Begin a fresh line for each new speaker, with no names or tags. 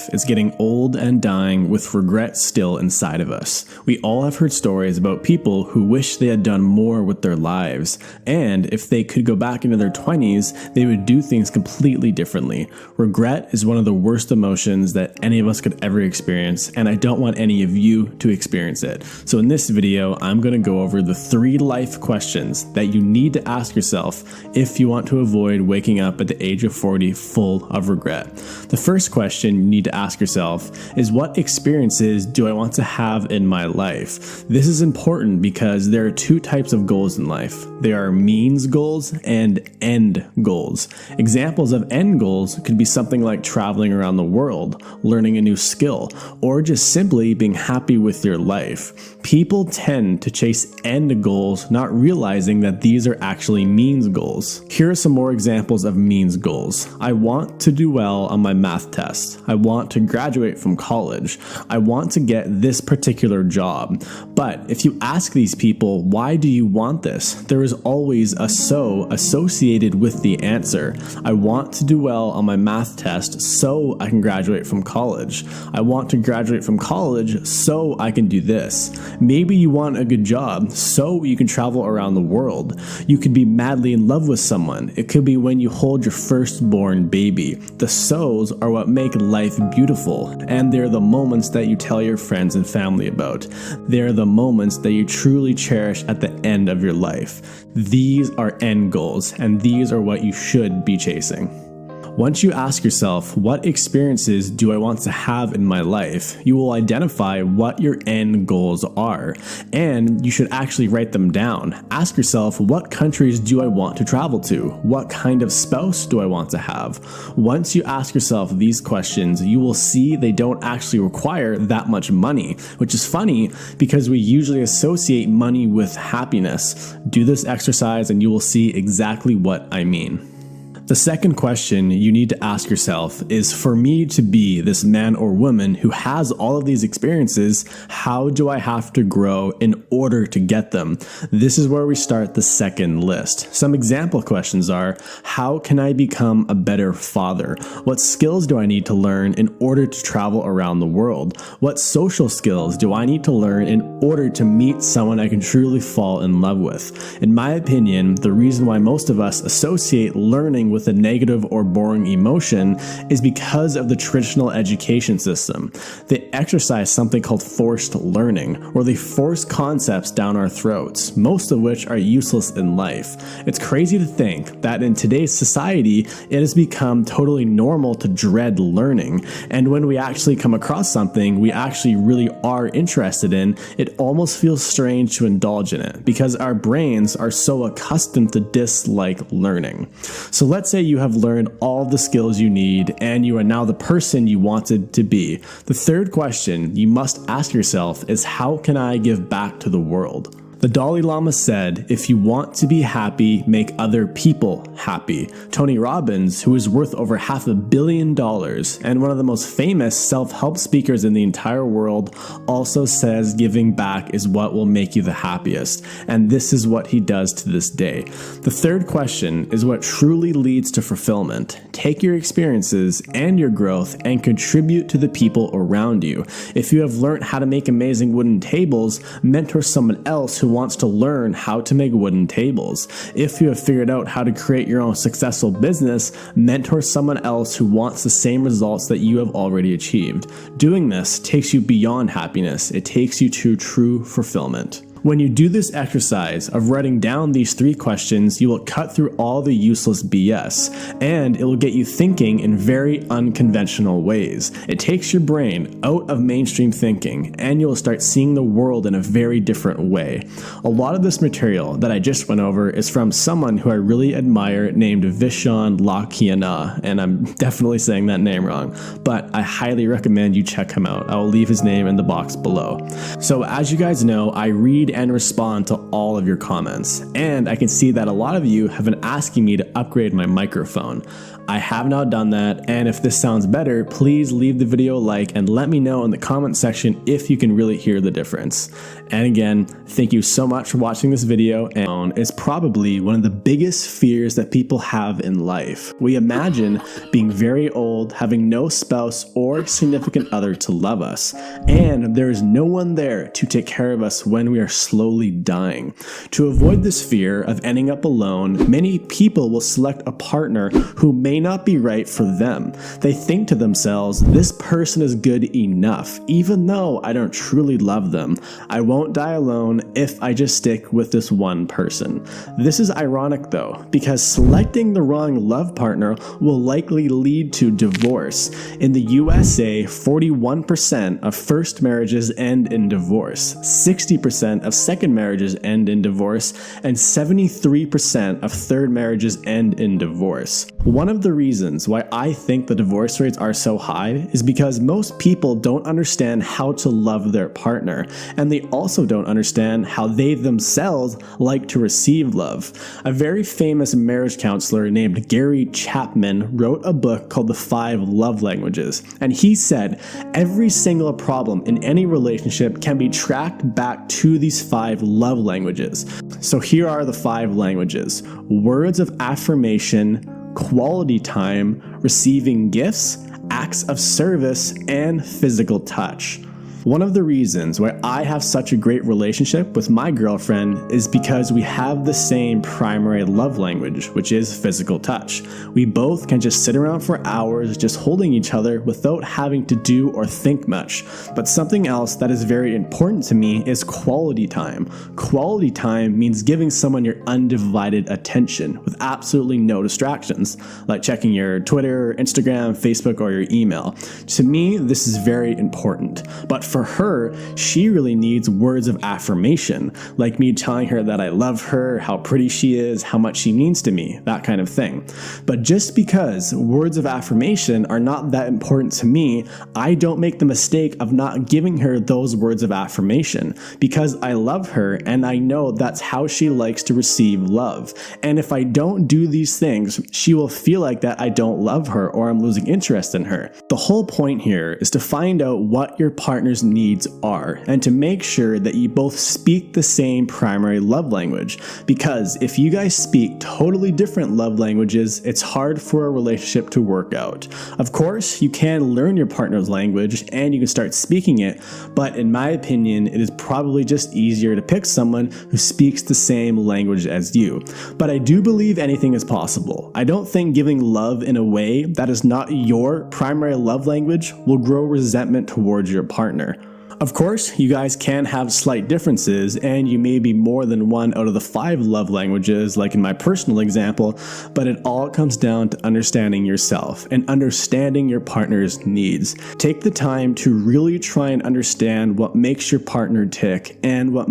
life is getting old and dying with regret still inside of us. We all have heard stories about people who wish they had done more with their lives, and if they could go back into their 20s, they would do things completely differently. Regret is one of the worst emotions that any of us could ever experience, and I don't want any of you to experience it. So in this video, I'm going to go over the 3 life questions that you need to ask yourself if you want to avoid waking up at the age of 40 full of regret. The first question you need to ask yourself is, what experiences do I want to have in my life? This is important because there are 2 types of goals in life. There are means goals and end goals. Examples of end goals could be something like traveling around the world, learning a new skill, or just simply being happy with your life. People tend to chase end goals, not realizing that these are actually means goals. Here are some more examples of means goals. I want to do well on my math test. I want to graduate from college. I want to get this particular job. But if you ask these people, why do you want this? There is always a so associated with the answer. I want to do well on my math test so I can graduate from college. I want to graduate from college so I can do this. Maybe you want a good job so you can travel around the world. You could be madly in love with someone. It could be when you hold your firstborn baby. The so's are what make life beautiful, and they're the moments that you tell your friends and family about. They're the moments that you truly cherish at the end of your life. These are end goals, and these are what you should be chasing. Once you ask yourself, what experiences do I want to have in my life, you will identify what your end goals are, and you should actually write them down. Ask yourself, what countries do I want to travel to? What kind of spouse do I want to have? Once you ask yourself these questions, you will see they don't actually require that much money, which is funny because we usually associate money with happiness. Do this exercise and you will see exactly what I mean. The second question you need to ask yourself is, for me to be this man or woman who has all of these experiences, how do I have to grow in order to get them? This is where we start the second list. Some example questions are, how can I become a better father? What skills do I need to learn in order to travel around the world? What social skills do I need to learn in order to meet someone I can truly fall in love with? In my opinion, the reason why most of us associate learning with a negative or boring emotion is because of the traditional education system. They exercise something called forced learning, where they force concepts down our throats, most of which are useless in life. It's crazy to think that in today's society, it has become totally normal to dread learning, and when we actually come across something we actually really are interested in, it almost feels strange to indulge in it because our brains are so accustomed to dislike learning. So let's say you have learned all the skills you need and you are now the person you wanted to be. The third question you must ask yourself is, how can I give back to the world? The Dalai Lama said, if you want to be happy, make other people happy. Tony Robbins, who is worth over $500 million and one of the most famous self-help speakers in the entire world, also says giving back is what will make you the happiest. And this is what he does to this day. The third question is what truly leads to fulfillment. Take your experiences and your growth and contribute to the people around you. If you have learned how to make amazing wooden tables, mentor someone else who wants to learn how to make wooden tables. If you have figured out how to create your own successful business, mentor someone else who wants the same results that you have already achieved. Doing this takes you beyond happiness. It takes you to true fulfillment. When you do this exercise of writing down these 3 questions, you will cut through all the useless BS, and it will get you thinking in very unconventional ways. It takes your brain out of mainstream thinking, and you will start seeing the world in a very different way. A lot of this material that I just went over is from someone who I really admire named Vishen Lakhiani, and I'm definitely saying that name wrong, but I highly recommend you check him out. I will leave his name in the box below. So as you guys know, I read and respond to all of your comments. And I can see that a lot of you have been asking me to upgrade my microphone. I have now done that, and if this sounds better, please leave the video a like and let me know in the comment section if you can really hear the difference. And again, thank you so much for watching this video. And it's probably one of the biggest fears that people have in life. We imagine being very old, having no spouse or significant other to love us, and there is no one there to take care of us when we are slowly dying. To avoid this fear of ending up alone, many people will select a partner who may not be right for them. They think to themselves, this person is good enough, even though I don't truly love them. I won't die alone if I just stick with this one person. This is ironic though, because selecting the wrong love partner will likely lead to divorce. In the USA, 41% of first marriages end in divorce, 60% of second marriages end in divorce, and 73% of third marriages end in divorce. One of the reasons why I think the divorce rates are so high is because most people don't understand how to love their partner, and they also don't understand how they themselves like to receive love. A very famous marriage counselor named Gary Chapman wrote a book called The 5 Love Languages, and he said every single problem in any relationship can be tracked back to these 5 love languages. So here are the 5 languages: words of affirmation, quality time, receiving gifts, acts of service, and physical touch. One of the reasons why I have such a great relationship with my girlfriend is because we have the same primary love language, which is physical touch. We both can just sit around for hours just holding each other without having to do or think much. But something else that is very important to me is quality time. Quality time means giving someone your undivided attention with absolutely no distractions, like checking your Twitter, Instagram, Facebook, or your email. To me, this is very important. But for her, she really needs words of affirmation, like me telling her that I love her, how pretty she is, how much she means to me, that kind of thing. But just because words of affirmation are not that important to me, I don't make the mistake of not giving her those words of affirmation, because I love her and I know that's how she likes to receive love. And if I don't do these things, she will feel like that I don't love her or I'm losing interest in her. The whole point here is to find out what your partner's needs are and to make sure that you both speak the same primary love language, because if you guys speak totally different love languages, it's hard for a relationship to work out. Of course, you can learn your partner's language and you can start speaking it, but in my opinion, it is probably just easier to pick someone who speaks the same language as you. But I do believe anything is possible. I don't think giving love in a way that is not your primary love language will grow resentment towards your partner. Of course, you guys can have slight differences, and you may be more than one out of the 5 love languages, like in my personal example, but it all comes down to understanding yourself and understanding your partner's needs. Take the time to really try and understand what makes your partner tick and what